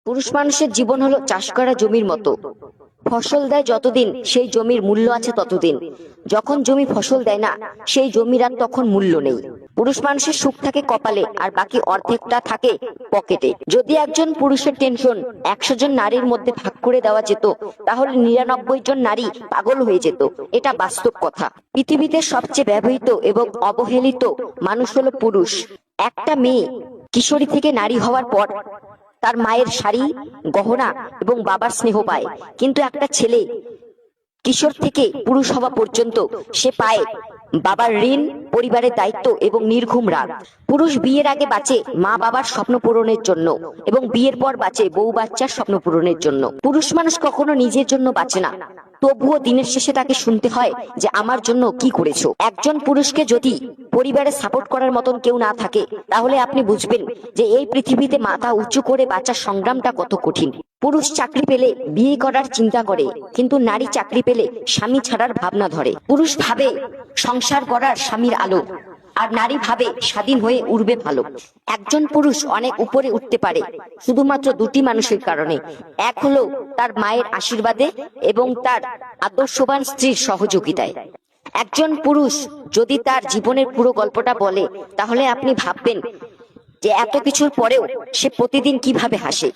পুরুষ মানুষের জীবন হলো চাষ করা জমির মতো। ফসল দেয় যতদিন সেই জমির মূল্য আছে ততদিন। যখন জমি ফসল দেয় না, সেই জমির আর তখন মূল্য নেই। পুরুষ মানুষের সুখ থাকে কপালে, আর বাকি অর্ধেকটা থাকে পকেটে। যদি একজন পুরুষের টেনশন 100 জন নারীর মধ্যে ভাগ করে দেওয়া যেত, তাহলে 99 জন নারী পাগল হয়ে যেত। এটা বাস্তব কথা। পৃথিবীতে সবচেয়ে ব্যবহৃত এবং অবহেলিত মানুষ হলো পুরুষ। একটা মেয়ে কিশোরী থেকে নারী হওয়ার পর তার মায়ের শাড়ি, গহনা এবং বাবার স্নেহ পায়, কিন্তু একটা ছেলে কিশোর থেকে পুরুষ হওয়া পর্যন্ত সে পায় বাবার ঋণ, পরিবারের দায়িত্ব এবং নির্ঘুম রাগ। পুরুষ বিয়ের আগে বাঁচে মা বাবার স্বপ্ন পূরণের জন্য এবং বিয়ের পর বাঁচে বউ বাচ্চার স্বপ্ন পূরণের জন্য। পুরুষ মানুষ কখনো নিজের জন্য বাঁচে না, তবুও দিনের শেষে তাকে শুনতে হয় যে আমার জন্য কি করেছো। একজন পুরুষকে যদি পরিবারে সাপোর্ট করার মতন কেউ না থাকে, তাহলে আপনি বুঝবেন যে এই পৃথিবীতে মাথা উঁচু করে বাঁচার সংগ্রামটা কত কঠিন। পুরুষ চাকরি পেলে বিয়ে করার চিন্তা করে, কিন্তু নারী চাকরি পেলে স্বামী ছাড়ার ভাবনা ধরে। পুরুষ ভাবে সংসার করার স্বামীর আলো, আর নারী ভাবে স্বাধীন হয়ে উড়বে ভালো। একজন পুরুষ অনেক উপরে উঠতে পারে শুধুমাত্র দুটি মানুষের কারণে। এক হলো তার মায়ের আশীর্বাদে এবং তার আদর্শবান স্ত্রীর সহযোগিতায়। একজন পুরুষ যদি তার জীবনের পুরো গল্পটা বলে, তাহলে আপনি ভাববেন যে এত কিছুর পরেও সে প্রতিদিন কিভাবে হাসে।